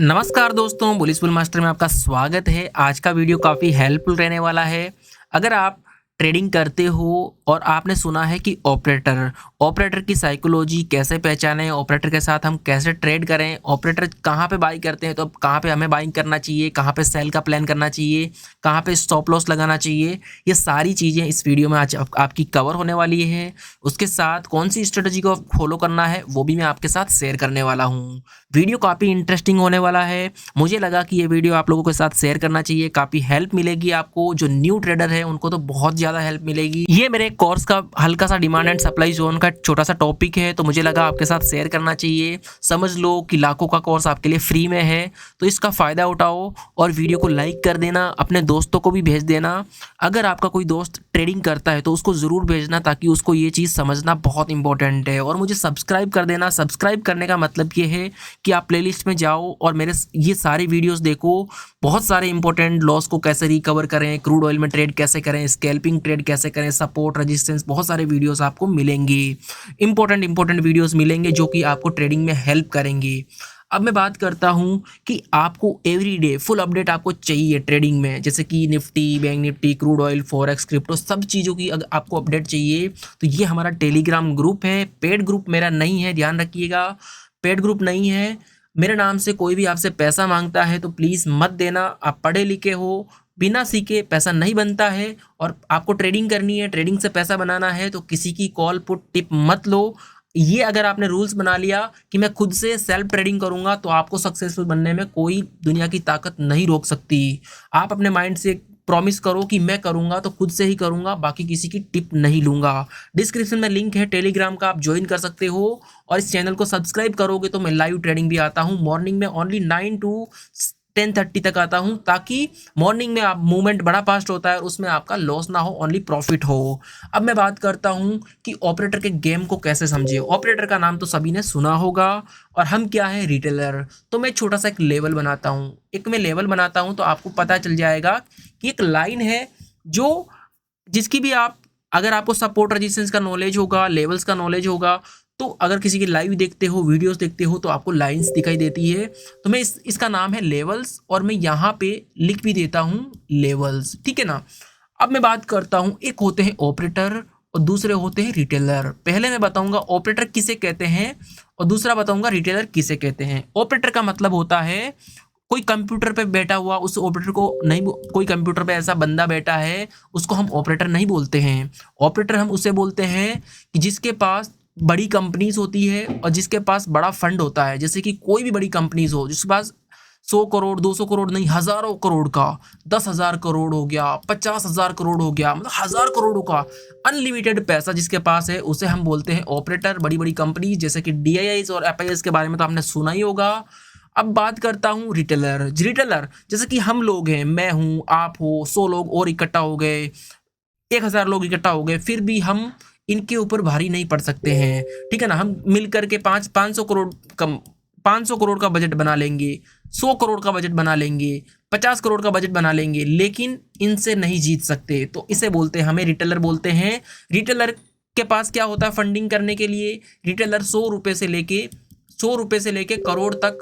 नमस्कार दोस्तों, बुलिसफुल मास्टर में आपका स्वागत है। आज का वीडियो काफ़ी हेल्पफुल रहने वाला है। अगर आप ट्रेडिंग करते हो और आपने सुना है कि ऑपरेटर की साइकोलॉजी कैसे पहचानें, ऑपरेटर के साथ हम कैसे ट्रेड करें, ऑपरेटर कहाँ पे बाई करते हैं तो अब कहाँ पे हमें बाइंग करना चाहिए, कहाँ पे सेल का प्लान करना चाहिए, कहाँ पे स्टॉप लॉस लगाना चाहिए, ये सारी चीज़ें इस वीडियो में आज आपकी कवर होने वाली है। उसके साथ कौन सी स्ट्रेटजी को फॉलो करना है वो भी मैं आपके साथ शेयर करने वाला हूँ। वीडियो काफ़ी इंटरेस्टिंग होने वाला है। मुझे लगा कि ये वीडियो आप लोगों के साथ शेयर करना चाहिए, काफ़ी हेल्प मिलेगी आपको। जो न्यू ट्रेडर है उनको तो बहुत ज़्यादा हेल्प मिलेगी। ये मेरे कोर्स का हल्का सा डिमांड एंड सप्लाई जोन का छोटा सा टॉपिक है, तो मुझे लगा आपके साथ शेयर करना चाहिए। समझ लो कि लाखों का कोर्स आपके लिए फ्री में है, तो इसका फ़ायदा उठाओ और वीडियो को लाइक कर देना, अपने दोस्तों को भी भेज देना। अगर आपका कोई दोस्त ट्रेडिंग करता है तो उसको ज़रूर भेजना, ताकि उसको ये चीज़ समझना बहुत इंपॉर्टेंट है। और मुझे सब्सक्राइब कर देना। सब्सक्राइब करने का मतलब ये है कि आप प्लेलिस्ट में जाओ और मेरे ये सारे वीडियोस देखो। बहुत सारे इंपॉर्टेंट लॉस को कैसे रिकवर करें, क्रूड ऑयल में ट्रेड कैसे करें, स्कैल्पिंग ट्रेड कैसे करें, सपोर्ट रेजिस्टेंस, बहुत सारे वीडियोस आपको मिलेंगे। इंपॉर्टेंट वीडियोस मिलेंगे जो कि आपको ट्रेडिंग में हेल्प करेंगे। अब मैं बात करता हूं कि आपको एवरीडे फुल अपडेट आपको चाहिए ट्रेडिंग में, जैसे कि Nifty, bank Nifty, crude oil, forex, crypto, सब चीज़ों की अगर आपको अपडेट चाहिए तो ये हमारा टेलीग्राम ग्रुप है। पेड ग्रुप मेरा नहीं है, ध्यान रखिएगा, पेड ग्रुप नहीं है। मेरे नाम से कोई भी आपसे पैसा मांगता है तो प्लीज़ मत देना। आप पढ़े लिखे हो, बिना सीखे पैसा नहीं बनता है। और आपको ट्रेडिंग करनी है, ट्रेडिंग से पैसा बनाना है, तो किसी की कॉल पुट टिप मत लो। ये अगर आपने रूल्स बना लिया कि मैं खुद से सेल्फ ट्रेडिंग करूंगा, तो आपको सक्सेसफुल बनने में कोई दुनिया की ताकत नहीं रोक सकती। आप अपने माइंड से प्रॉमिस करो कि मैं करूंगा तो खुद से ही करूंगा, बाकी किसी की टिप नहीं लूंगा। डिस्क्रिप्शन में लिंक है टेलीग्राम का, आप ज्वाइन कर सकते हो। और इस चैनल को सब्सक्राइब करोगे तो मैं लाइव ट्रेडिंग भी आता हूँ मॉर्निंग में, ओनली 9 to 10:30 तक आता हूँ, ताकि मॉर्निंग में आप मूवमेंट बड़ा फास्ट होता है और उसमें आपका लॉस ना हो, ओनली प्रॉफिट हो। अब मैं बात करता हूँ कि ऑपरेटर के गेम को कैसे समझे। ऑपरेटर का नाम तो सभी ने सुना होगा, और हम क्या है, रिटेलर। तो मैं छोटा सा एक लेवल बनाता हूँ, मैं लेवल बनाता हूँ तो आपको पता चल जाएगा कि एक लाइन है जो जिसकी भी आप, अगर आपको सपोर्ट रेजिस्टेंस का नॉलेज होगा, लेवल्स का नॉलेज होगा, तो अगर किसी की लाइव देखते हो, वीडियोस देखते हो, तो आपको लाइंस दिखाई देती है। तो मैं इसका नाम है लेवल्स, और मैं यहाँ पे लिख भी देता हूँ लेवल्स, ठीक है ना। अब मैं बात करता हूँ, एक होते हैं ऑपरेटर और दूसरे होते हैं रिटेलर। पहले मैं बताऊंगा ऑपरेटर किसे कहते हैं और दूसरा बताऊंगा रिटेलर किसे कहते हैं। ऑपरेटर का मतलब होता है कोई कंप्यूटर पे बैठा हुआ, उस ऑपरेटर को नहीं, कोई कंप्यूटर पे ऐसा बंदा बैठा है उसको हम ऑपरेटर नहीं बोलते हैं। ऑपरेटर हम उसे बोलते हैं कि जिसके पास बड़ी कंपनीज होती है और जिसके पास बड़ा फंड होता है। जैसे कि कोई भी बड़ी कंपनीज हो जिसके पास 100 करोड़, 200 करोड़ नहीं, हजारों करोड़ का, 10,000 करोड़ हो गया, 50,000 करोड़ हो गया, मतलब 1,000 करोड़ों का अनलिमिटेड पैसा जिसके पास है, उसे हम बोलते हैं ऑपरेटर। बड़ी बड़ी कंपनी जैसे कि DIIs और FIS के बारे में तो आपने सुना ही होगा। अब बात करता हूँ रिटेलर। रिटेलर जैसे कि हम लोग हैं, मैं हूँ, आप हो, 100 लोग और इकट्ठा हो गए, 1,000 लोग इकट्ठा हो गए, फिर भी हम इनके ऊपर भारी नहीं पड़ सकते हैं, ठीक है ना। हम मिल करके 500 करोड़ कम 500 करोड़ का बजट बना लेंगे, 100 करोड़ का बजट बना लेंगे, 50 करोड़ का बजट बना लेंगे, लेकिन इनसे नहीं जीत सकते। तो इसे बोलते हैं, हमें रिटेलर बोलते हैं। रिटेलर के पास क्या होता है फंडिंग करने के लिए? रिटेलर 100 रुपये से लेके करोड़ तक,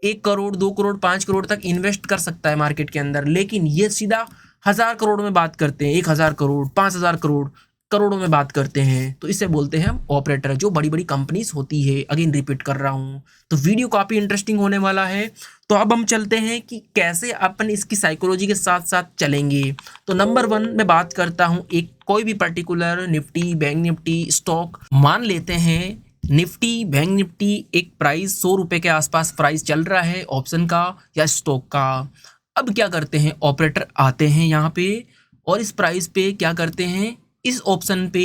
1 करोड़, 2 करोड़, 5 करोड़ तक इन्वेस्ट कर सकता है मार्केट के अंदर। लेकिन ये सीधा 1,000 करोड़ में बात करते हैं, 1,000 करोड़, 5,000 करोड़, करोड़ों में बात करते हैं। तो इसे बोलते हैं हम ऑपरेटर, जो बड़ी बड़ी कंपनीज होती है। अगेन रिपीट कर रहा हूँ, तो वीडियो काफ़ी इंटरेस्टिंग होने वाला है। तो अब हम चलते हैं कि कैसे अपन इसकी साइकोलॉजी के साथ साथ चलेंगे। तो नंबर 1 में बात करता हूँ, एक कोई भी particular Nifty, bank Nifty stock मान लेते हैं। निफ्टी, बैंक निफ्टी एक प्राइस 100 रुपये के आसपास प्राइस चल रहा है ऑप्शन का या स्टॉक का। अब क्या करते हैं, ऑपरेटर आते हैं यहाँ पे और इस प्राइस पे क्या करते हैं, इस ऑप्शन पे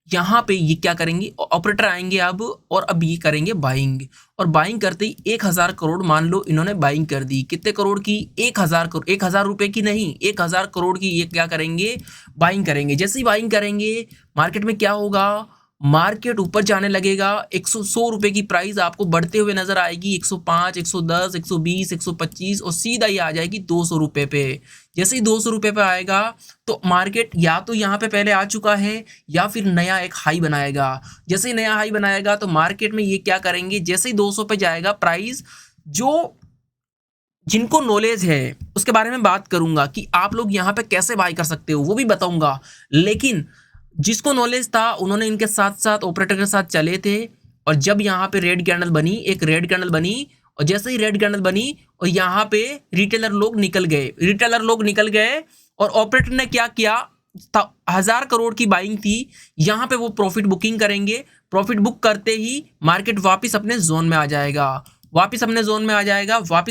यहाँ पे ये क्या करेंगे, ऑपरेटर आएंगे अब अब ये करेंगे बाइंग। और बाइंग करते ही 1,000 करोड़ मान लो इन्होंने बाइंग कर दी। कितने करोड़ की? 1,000 करोड़। 1,000 रुपये की नहीं, 1,000 करोड़ की ये क्या करेंगे, बाइंग करेंगे। जैसे ही बाइंग करेंगे मार्केट में क्या होगा, मार्केट ऊपर जाने लगेगा। 100 रुपये की प्राइस आपको बढ़ते हुए नजर आएगी, 105, 110, 120, 125 और सीधा ही आ जाएगी 200 रुपये पे। जैसे ही 200 रुपये पे आएगा तो मार्केट या तो यहाँ पे पहले आ चुका है या फिर नया एक हाई बनाएगा। जैसे ही नया हाई बनाएगा तो मार्केट में ये क्या करेंगे, जैसे ही 200 पे जाएगा प्राइस, जो जिनको नॉलेज है उसके बारे में बात करूंगा कि आप लोग यहाँ पे कैसे बाय कर सकते हो वो भी बताऊंगा। लेकिन जिसको नॉलेज था उन्होंने इनके साथ साथ ऑपरेटर के साथ चले थे, और जब यहाँ पे रेड कैंडल बनी, एक रेड कैंडल बनी, और जैसे ही रेड कैंडल बनी और यहाँ पे रिटेलर लोग निकल गए और ऑपरेटर ने क्या किया, 1000 करोड़ की बाइंग थी, यहाँ पे वो प्रॉफिट बुकिंग करेंगे। प्रॉफिट बुक करते ही मार्केट वापस अपने जोन में आ जाएगा, वापस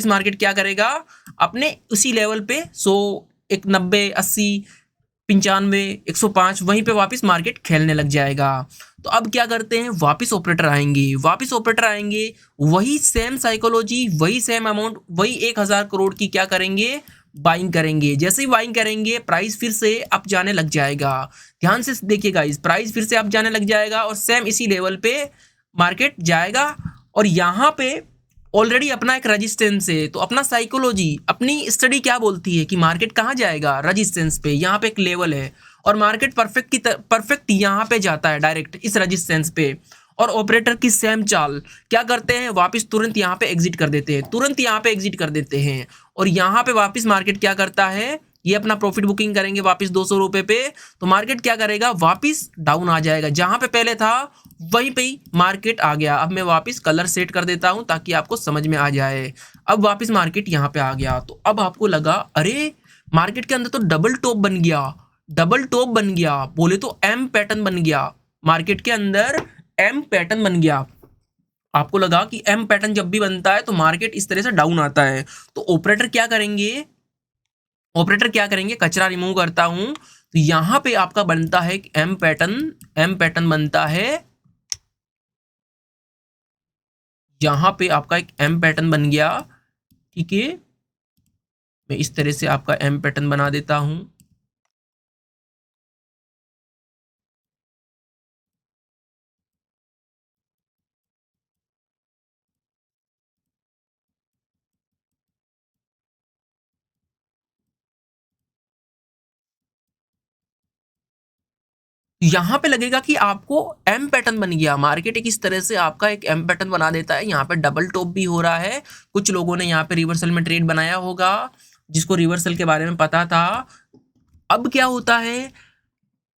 मार्केट क्या करेगा, अपने उसी लेवल पे 100, एक 90, 80, 95, 105 वहीं पे वापस मार्केट खेलने लग जाएगा। तो अब क्या करते हैं, वापस ऑपरेटर आएंगे, वही सेम साइकोलॉजी, वही सेम अमाउंट, वही 1000 करोड़ की क्या करेंगे, बाइंग करेंगे। जैसे ही बाइंग करेंगे प्राइस फिर से अप जाने लग जाएगा। ध्यान से देखिएगा, इस प्राइस फिर से अप जाने लग जाएगा और सेम इसी लेवल पे मार्केट जाएगा। और यहाँ पे ऑलरेडी अपना एक रेजिस्टेंस है, तो अपना साइकोलॉजी, अपनी स्टडी क्या बोलती है कि मार्केट कहाँ जाएगा, रेजिस्टेंस पे। यहाँ पे एक लेवल है और मार्केट परफेक्ट यहाँ पे जाता है डायरेक्ट इस रेजिस्टेंस पे। और ऑपरेटर की सेम चाल क्या करते हैं, वापस तुरंत यहाँ पे एग्जिट कर देते हैं, और यहाँ पे वापस मार्केट क्या करता है, ये अपना प्रॉफिट बुकिंग करेंगे वापस 200 रुपए पे। तो मार्केट क्या करेगा, वापस डाउन आ जाएगा, जहां पे पहले था वहीं पे ही मार्केट आ गया। अब मैं वापस कलर सेट कर देता हूं ताकि आपको समझ में आ जाए। अब वापस मार्केट यहाँ पे आ गया, तो अब आपको लगा अरे मार्केट के अंदर तो डबल टॉप बन गया, बोले तो एम पैटर्न बन गया, मार्केट के अंदर एम पैटर्न बन गया। आपको लगा कि एम पैटर्न जब भी बनता है तो मार्केट इस तरह से डाउन आता है। तो ऑपरेटर क्या करेंगे, कचरा रिमूव करता हूं, तो यहां पे आपका बनता है एम पैटर्न बनता है, यहां पे आपका एक एम पैटर्न बन गया। ठीक है, मैं इस तरह से आपका एम पैटर्न बना देता हूं। यहाँ पे लगेगा कि आपको एम पैटर्न बन गया, मार्केट एक इस तरह से आपका एक एम पैटर्न बना देता है। यहाँ पे डबल टॉप भी हो रहा है, कुछ लोगों ने यहाँ पे रिवर्सल में ट्रेड बनाया होगा, जिसको रिवर्सल के बारे में पता था। अब क्या होता है,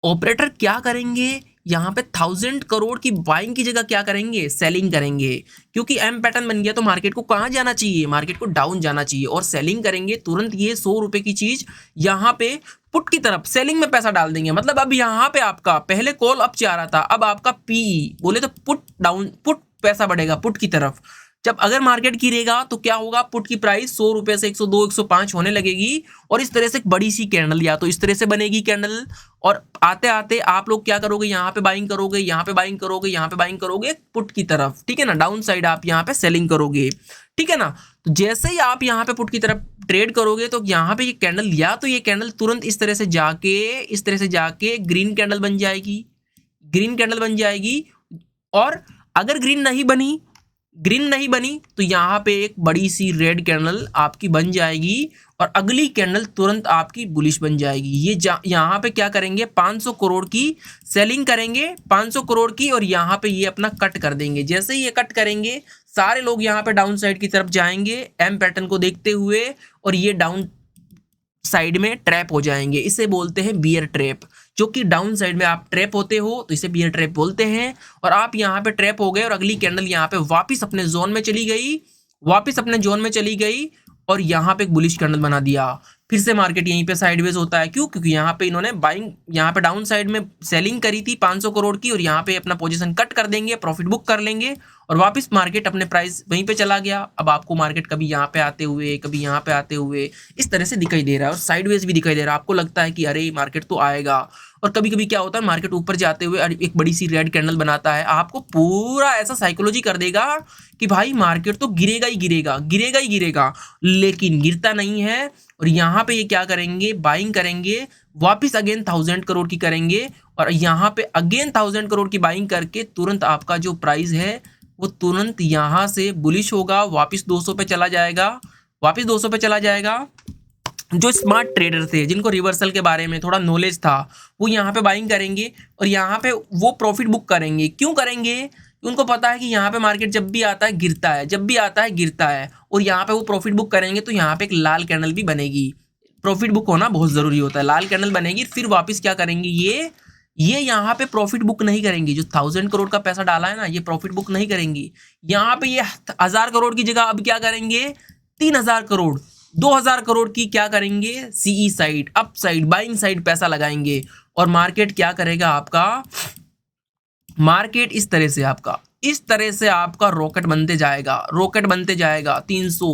ऑपरेटर क्या करेंगे, यहाँ पे 1000 करोड़ की बाइंग की जगह क्या करेंगे, सेलिंग करेंगे। क्योंकि एम पैटर्न बन गया तो मार्केट को कहाँ जाना चाहिए, मार्केट को डाउन जाना चाहिए, और सेलिंग करेंगे तुरंत। ये 100 रुपए की चीज यहाँ पे पुट की तरफ सेलिंग में पैसा डाल देंगे। मतलब अब यहाँ पे आपका पहले कॉल अप जा रहा था, अब आपका पी बोले तो पुट पैसा बढ़ेगा पुट की तरफ। जब अगर मार्केट गिरेगा तो क्या होगा, पुट की प्राइस 100 रुपए से 102, 105 होने लगेगी, और इस तरह से एक बड़ी सी कैंडल या तो इस तरह से बनेगी कैंडल। और आते आते आप लोग क्या करोगे, यहाँ पे बाइंग करोगे, यहाँ पे बाइंग करोगे, यहाँ पे बाइंग करोगे पुट की तरफ। ठीक है ना, डाउन साइड आप यहाँ पे सेलिंग करोगे। ठीक है ना, तो जैसे ही आप यहाँ पे पुट की तरफ ट्रेड करोगे तो यहाँ पे ये कैंडल, या तो ये कैंडल तुरंत इस तरह से जाके ग्रीन कैंडल बन जाएगी। और अगर ग्रीन नहीं बनी तो यहाँ पे एक बड़ी सी रेड कैंडल आपकी बन जाएगी, और अगली कैंडल तुरंत आपकी बुलिश बन जाएगी। ये यहाँ पे क्या करेंगे, 500 करोड़ की सेलिंग करेंगे, 500 करोड़ की, और यहाँ पे ये अपना कट कर देंगे। जैसे ही ये कट करेंगे सारे लोग यहाँ पे डाउन साइड की तरफ जाएंगे एम पैटर्न को देखते हुए, और ये डाउन साइड में ट्रैप हो जाएंगे। इसे बोलते हैं बियर ट्रैप। जो कि डाउन साइड में आप ट्रैप होते हो तो इसे बियर ट्रैप बोलते हैं। और आप यहाँ पे ट्रैप हो गए और अगली कैंडल यहाँ पे वापस अपने जोन में चली गई, और यहाँ पे एक बुलिश कैंडल बना दिया। फिर से मार्केट यहीं पे साइडवेज होता है। क्यों? क्योंकि यहाँ पे इन्होंने बाइंग, यहाँ पे डाउन साइड में सेलिंग करी थी 500 करोड़ की, और यहाँ पे अपना पोजीशन कट कर देंगे, प्रॉफिट बुक कर लेंगे, और वापस मार्केट अपने प्राइस वहीं पे चला गया। अब आपको मार्केट कभी यहाँ पे आते हुए, कभी यहाँ पे आते हुए इस तरह से दिखाई दे रहा है, और साइडवेज भी दिखाई दे रहा है। आपको लगता है कि अरे मार्केट तो आएगा, और कभी कभी क्या होता है, मार्केट ऊपर जाते हुए एक बड़ी सी रेड कैंडल बनाता है। आपको पूरा ऐसा साइकोलॉजी कर देगा कि भाई मार्केट तो गिरेगा ही गिरेगा, लेकिन गिरता नहीं है। और यहाँ पे ये क्या करेंगे, बाइंग करेंगे, वापस अगेन 1000 करोड़ की करेंगे, और यहाँ पे अगेन 1000 करोड़ की बाइंग करके तुरंत आपका जो प्राइस है वो तुरंत यहाँ से बुलिश होगा, वापस 200 पे चला जाएगा। जो स्मार्ट ट्रेडर थे, जिनको रिवर्सल के बारे में थोड़ा नॉलेज था, वो यहाँ पे बाइंग करेंगे और यहाँ पे वो प्रॉफिट बुक करेंगे। क्यों करेंगे? उनको पता है कि यहाँ पे मार्केट जब भी आता है गिरता है, जब भी आता है गिरता है, और यहाँ पे वो प्रॉफिट बुक करेंगे तो यहाँ पे एक लाल कैंडल भी बनेगी। प्रॉफिट बुक होना बहुत जरूरी होता है। लाल कैंडल बनेगी, फिर वापस क्या करेंगे, ये यहाँ पे प्रॉफिट बुक नहीं करेंगी। जो 1000 करोड़ का पैसा डाला है ना, ये प्रॉफिट बुक नहीं करेंगी। यहाँ पे ये 1000 करोड़ की जगह अब क्या करेंगे, 3000 करोड़ 2000 करोड़ की क्या करेंगे, CE side, up side, buying side पैसा लगाएंगे। और मार्केट क्या करेगा आपका, मार्केट इस तरह से आपका रॉकेट बनते जाएगा, रॉकेट बनते जाएगा। 300,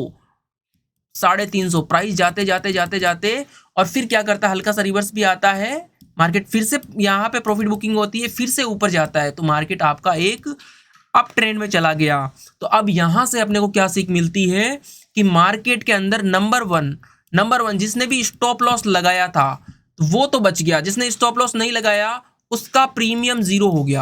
350 प्राइस जाते जाते जाते जाते, और फिर क्या करता है, हल्का सा रिवर्स भी आता है, मार्केट फिर से यहाँ पे प्रॉफिट बुकिंग होती है, फिर से ऊपर जाता है, तो मार्केट आपका एक अप ट्रेंड में चला गया। तो अब यहां से अपने को क्या सीख मिलती है कि मार्केट के अंदर नंबर वन जिसने भी स्टॉप लॉस लगाया था वो तो बच गया, जिसने स्टॉप लॉस नहीं लगाया उसका प्रीमियम जीरो हो गया,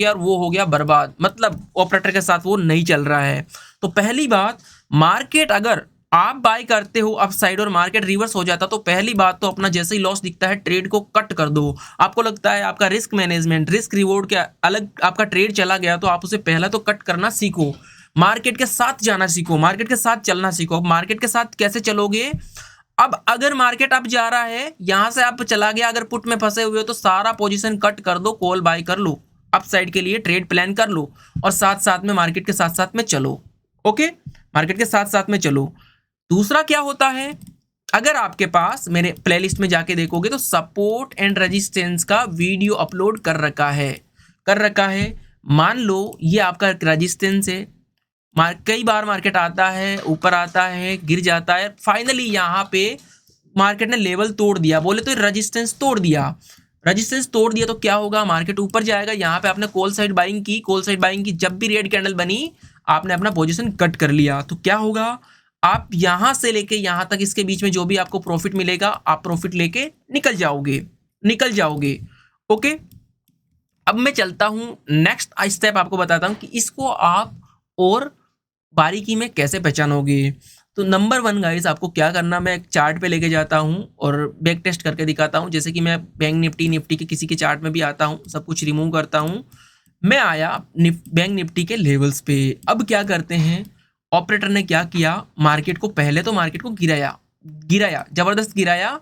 और वो हो गया बर्बाद, मतलब ऑपरेटर के साथ वो नहीं चल रहा है। तो पहली बात, मार्केट अगर आप बाय करते हो अप साइड और मार्केट रिवर्स हो जाता, तो पहली बात तो अपना जैसे ही लॉस दिखता है ट्रेड को कट कर दो। आपको लगता है आपका रिस्क मैनेजमेंट, रिस्क रिवॉर्ड के अलग आपका ट्रेड चला गया, तो आप उसे पहला तो कट करना सीखो, मार्केट के साथ जाना सीखो, मार्केट के साथ चलना सीखो। मार्केट के साथ कैसे चलोगे, अब अगर मार्केट अप जा रहा है, यहां से आप चला गया, अगर पुट में फंसे हुए हो तो सारा पोजीशन कट कर दो, कॉल बाय कर लो, अप साइड के लिए ट्रेड प्लान कर लो, और साथ साथ में मार्केट के साथ साथ में चलो। ओके, मार्केट के साथ साथ में चलो। दूसरा क्या होता है, अगर आपके पास मेरे प्लेलिस्ट में जाके देखोगे तो सपोर्ट एंड रेजिस्टेंस का वीडियो अपलोड कर रखा है। मान लो ये आपका रेजिस्टेंस है, कई बार मार्केट आता है, ऊपर आता है, गिर जाता है, फाइनली यहाँ पे मार्केट ने लेवल तोड़ दिया, बोले तो रेजिस्टेंस तोड़ दिया, तो क्या होगा, मार्केट ऊपर जाएगा। यहाँ पे आपने कॉल साइड बाइंग की, जब भी रेड कैंडल बनी आपने अपना पोजीशन कट कर लिया, तो क्या होगा, आप यहां से लेके यहां तक इसके बीच में जो भी आपको प्रॉफिट मिलेगा आप प्रॉफिट लेके निकल जाओगे। ओके, अब मैं चलता हूं नेक्स्ट स्टेप, आपको बताता हूं कि इसको आप और बारीकी में कैसे पहचानोगे। तो नंबर 1 गाइस, आपको क्या करना, मैं एक चार्ट पे लेके जाता हूं और बैक टेस्ट करके दिखाता हूं। जैसे कि मैं बैंक निफ्टी के किसी के चार्ट में भी आता हूं, सब कुछ रिमूव करता हूं, मैं आया बैंक निफ्टी के लेवल्स पे। अब क्या करते हैं, ऑपरेटर ने क्या किया, मार्केट को पहले तो मार्केट को गिराया, जबरदस्त गिराया।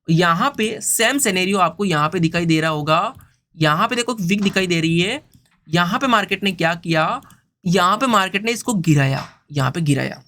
यहाँ पे सेम सिनेरियो आपको यहाँ पे दिखाई दे रहा होगा, यहाँ पे देखो विक दिखाई दे रही है। यहाँ पे मार्केट ने क्या किया, यहाँ पे मार्केट ने इसको गिराया,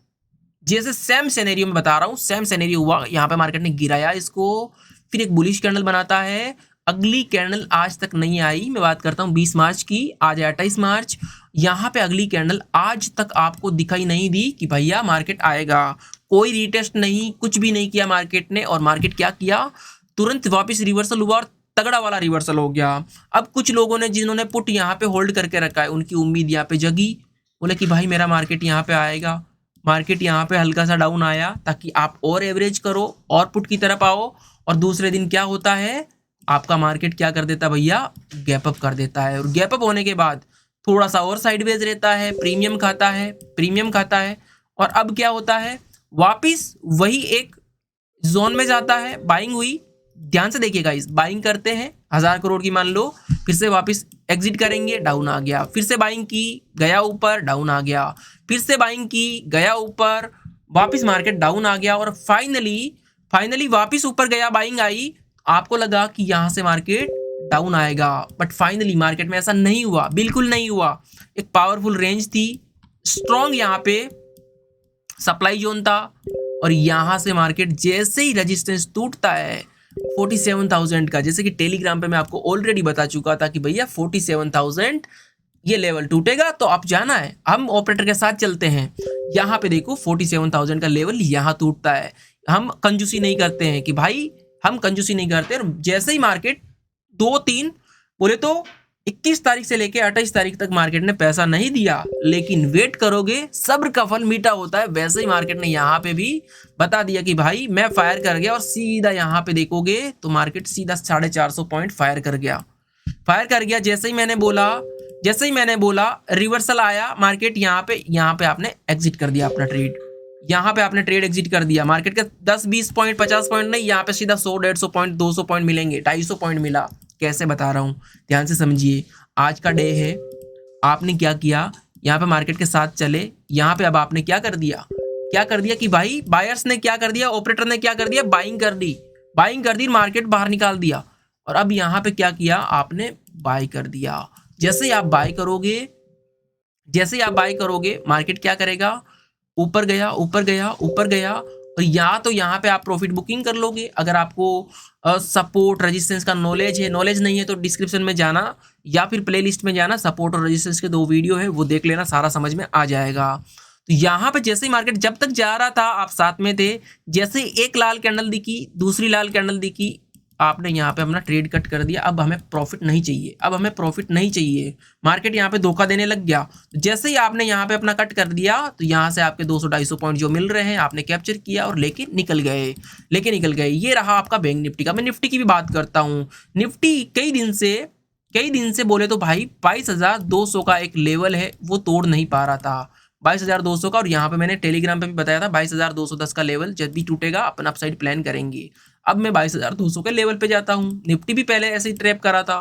जैसे सेम सिनेरियो में बता रहा हूँ, सेम सिनेरियो हुआ। यहाँ पे मार्केट ने गिराया इसको, फिर एक बुलिश कैंडल बनाता है, अगली कैंडल आज तक नहीं आई। मैं बात करता हूँ 20 मार्च की, आज है 28 मार्च। यहाँ पे अगली कैंडल आज तक आपको दिखाई नहीं दी कि भैया मार्केट आएगा, कोई रीटेस्ट नहीं, कुछ भी नहीं किया मार्केट ने। और मार्केट क्या किया, तुरंत वापस रिवर्सल हुआ और तगड़ा वाला रिवर्सल हो गया। अब कुछ लोगों ने जिन्होंने पुट यहाँ पे होल्ड करके रखा है, उनकी उम्मीद यहाँ पे जगी, बोले कि भाई मेरा मार्केट यहाँ पे आएगा। मार्केट यहाँ पे हल्का सा डाउन आया ताकि आप और एवरेज करो और पुट की तरफ आओ। और दूसरे दिन क्या होता है, आपका मार्केट क्या कर देता भैया, गैप अप कर देता है। और गैप अप होने के बाद थोड़ा सा और साइडवेज रहता है, प्रीमियम खाता है। और अब क्या होता है, वापिस वही एक जोन में जाता है, बाइंग हुई। ध्यान से देखिएगा, इस बाइंग करते हैं 1000 करोड़ की मान लो, फिर से वापस एग्जिट करेंगे, डाउन आ गया, फिर से बाइंग की, गया ऊपर, डाउन आ गया, फिर से बाइंग की, गया ऊपर, वापस मार्केट डाउन आ गया, और फाइनली वापस ऊपर गया, बाइंग आई। आपको लगा कि यहां से मार्केट डाउन आएगा, बट फाइनली मार्केट में ऐसा नहीं हुआ, बिल्कुल नहीं हुआ। एक पावरफुल रेंज थी, स्ट्रॉन्ग यहाँ पे सप्लाई जोन था, और यहां से मार्केट जैसे ही रेजिस्टेंस टूटता है 47,000 का, जैसे कि टेलीग्राम पे मैं आपको ऑलरेडी बता चुका था कि भैया 47,000 ये लेवल टूटेगा तो आप जाना है। हम ऑपरेटर के साथ चलते हैं, यहाँ पे देखो 47,000 का लेवल यहाँ टूटता है। हम कंजूसी नहीं करते हैं कि भाई, हम कंजूसी नहीं करते। जैसे ही मार्केट 2-3 बोले तो 21 तारीख से लेके 28 तारीख तक मार्केट ने पैसा नहीं दिया, लेकिन वेट करोगे सब्र का फल मीठा होता है। वैसे ही मार्केट ने यहाँ पे भी बता दिया कि भाई मैं फायर कर गया, और सीधा यहाँ पे देखोगे तो मार्केट सीधा 450 पॉइंट फायर कर गया। जैसे ही मैंने बोला रिवर्सल आया, मार्केट यहाँ पे आपने एग्जिट कर दिया अपना ट्रेड, यहाँ पे आपने ट्रेड एग्जिट कर दिया। मार्केट के 10-20 पॉइंट 50 पॉइंट नहीं, यहाँ पे सीधा 100-150 पॉइंट 200 पॉइंट मिलेंगे, 250 पॉइंट मिला। कैसे बता रहा हूँ, ध्यान से समझिए। आज का डे है आपने क्या किया, यहाँ पे मार्केट के साथ चले, यहाँ पे अब आपने क्या कर दिया कि भाई बायर्स ने क्या कर दिया, ऑपरेटर ने क्या कर दिया, बाइंग कर दी, मार्केट बाहर निकाल दिया। और अब यहाँ पे क्या किया आपने, बाय कर दिया। जैसे ही आप बाय करोगे मार्केट क्या करेगा, ऊपर गया ऊपर गया ऊपर गया, और या तो यहाँ पे आप प्रॉफिट बुकिंग कर लोगे। अगर आपको सपोर्ट रेजिस्टेंस का नॉलेज नहीं है तो डिस्क्रिप्शन में जाना या फिर प्लेलिस्ट में जाना, सपोर्ट और रेजिस्टेंस के 2 वीडियो है, वो देख लेना, सारा समझ में आ जाएगा। तो यहाँ पे जैसे ही मार्केट जब तक जा रहा था आप साथ में थे, जैसे ही एक लाल कैंडल दिखी, दूसरी लाल कैंडल दिखी, आपने यहाँ पे अपना ट्रेड कट कर दिया। अब हमें प्रॉफिट नहीं चाहिए, मार्केट यहाँ पे धोखा देने लग गया। जैसे ही आपने यहाँ पे अपना कट कर दिया तो यहाँ से आपके 200-250 पॉइंट जो मिल रहे हैं आपने कैप्चर किया और लेके निकल गए। ये रहा आपका बैंक निफ्टी का। मैं निफ्टी की भी बात करता हूँ। निफ्टी कई दिन से बोले तो भाई 22,200 का एक लेवल है, वो तोड़ नहीं पा रहा था 22,200 का। और यहाँ पे मैंने टेलीग्राम पे भी बताया था 22,210 का लेवल जब भी टूटेगा अपन अपसाइड प्लान करेंगे। अब मैं 22,200 के लेवल पे जाता हूँ। निफ्टी भी पहले ऐसे ही ट्रैप करा था।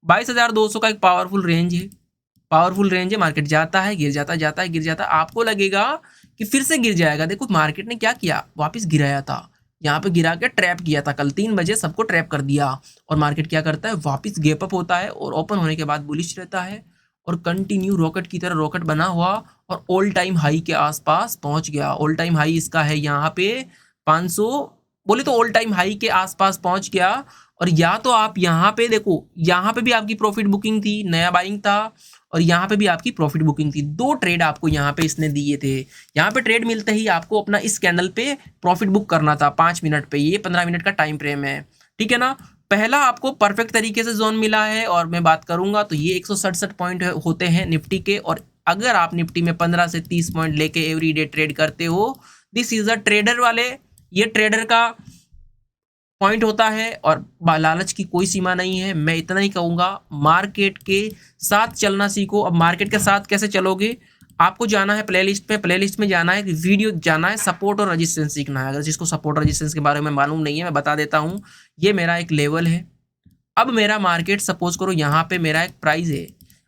22,200 का एक पावरफुल रेंज है। मार्केट जाता है, गिर जाता है। आपको लगेगा कि फिर से गिर जाएगा। देखो मार्केट ने क्या किया, वापस गिराया था, यहाँ पे गिरा के ट्रैप किया था। कल 3 बजे सबको ट्रैप कर दिया। और मार्केट क्या करता है, वापस गैप अप होता है और ओपन होने के बाद बुलिश रहता है और कंटिन्यू रॉकेट की तरह रॉकेट बना हुआ और ऑल टाइम हाई के आसपास पहुंच गया। ऑल टाइम हाई इसका है यहाँ पे 500, बोले तो ऑल टाइम हाई के आसपास पहुंच गया। और या तो आप यहाँ पे देखो, यहाँ पे भी आपकी प्रॉफिट बुकिंग थी, नया बाइंग था, और यहाँ पे भी आपकी प्रॉफिट बुकिंग थी। 2 ट्रेड आपको यहाँ पे इसने दिए थे। यहाँ पे ट्रेड मिलते ही आपको अपना इस कैंडल पे प्रॉफिट बुक करना था 5 मिनट पे। ये 15 मिनट का टाइम फ्रेम है, ठीक है ना। पहला आपको परफेक्ट तरीके से जोन मिला है। और मैं बात करूंगा तो ये 167 पॉइंट होते हैं निफ्टी के। और अगर आप निफ्टी में 15 से 30 पॉइंट लेके एवरी डे ट्रेड करते हो, दिस इज अ ट्रेडर वाले, ये ट्रेडर का पॉइंट होता है। और लालच की कोई सीमा नहीं है। मैं इतना ही कहूंगा, मार्केट के साथ चलना सीखो। अब मार्केट के साथ कैसे चलोगे, आपको जाना है प्लेलिस्ट में जाना है, वीडियो जाना है, सपोर्ट और रेजिस्टेंस सीखना है। अगर जिसको सपोर्ट और रेजिस्टेंस के बारे में मालूम नहीं है, मैं बता देता हूँ। ये मेरा एक लेवल है। अब मेरा मार्केट सपोज करो यहाँ पे मेरा एक प्राइस है।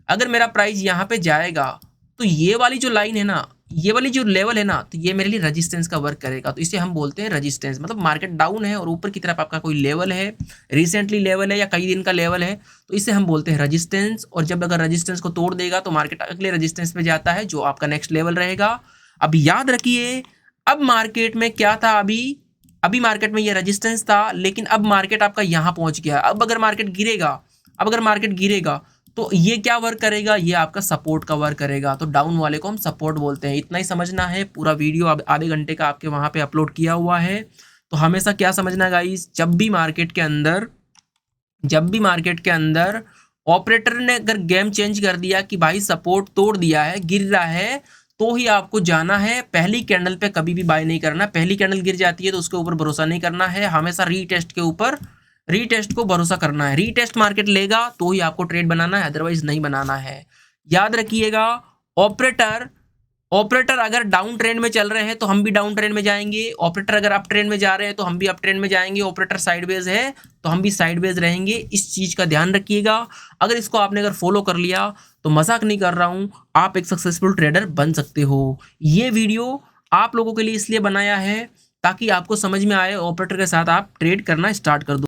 अगर मेरा प्राइस यहाँ पे जाएगा तो ये वाली जो लाइन है ना, ये वाली जो लेवल है ना, तो ये मेरे लिए रेजिस्टेंस का वर्क करेगा। तो इसे हम बोलते हैं रेजिस्टेंस। मतलब मार्केट डाउन है और ऊपर की तरफ आपका कोई लेवल है, रिसेंटली लेवल है या कई दिन का लेवल है, तो इसे हम बोलते हैं रेजिस्टेंस। और जब अगर रेजिस्टेंस को तोड़ देगा तो मार्केट अगले रेजिस्टेंस पे जाता है, जो आपका नेक्स्ट लेवल रहेगा। अब याद रखिए, अब मार्केट में क्या था, अभी मार्केट में ये रेजिस्टेंस था, लेकिन अब मार्केट आपका यहाँ पहुंच गया। अब अगर मार्केट गिरेगा तो ये क्या वर्क करेगा, ये आपका सपोर्ट का वर्क करेगा। तो डाउन वाले को हम सपोर्ट बोलते हैं। इतना ही समझना है। पूरा वीडियो आधे घंटे का आपके वहां पे अपलोड किया हुआ है। तो हमेशा क्या समझना गाइस, जब भी मार्केट के अंदर ऑपरेटर ने अगर गेम चेंज कर दिया कि भाई सपोर्ट तोड़ दिया है, गिर रहा है, तो ही आपको जाना है। पहली कैंडल पे कभी भी बाय नहीं करना। पहली कैंडल गिर जाती है तो उसके ऊपर भरोसा नहीं करना है। हमेशा रीटेस्ट को भरोसा करना है। रीटेस्ट मार्केट लेगा तो ही आपको ट्रेड बनाना है, अदरवाइज नहीं बनाना है। याद रखिएगा, ऑपरेटर अगर डाउन ट्रेंड में चल रहे हैं तो हम भी डाउन ट्रेंड में जाएंगे। ऑपरेटर अगर अप ट्रेंड में जा रहे हैं तो हम भी अप ट्रेंड में जाएंगे। ऑपरेटर साइडवेज है तो हम भी साइडवेज रहेंगे। इस चीज का ध्यान रखिएगा। अगर इसको आपने अगर फॉलो कर लिया तो मजाक नहीं कर रहा हूं, आप एक सक्सेसफुल ट्रेडर बन सकते हो। ये वीडियो आप लोगों के लिए इसलिए बनाया है ताकि आपको समझ में आए, ऑपरेटर के साथ आप ट्रेड करना स्टार्ट कर दो।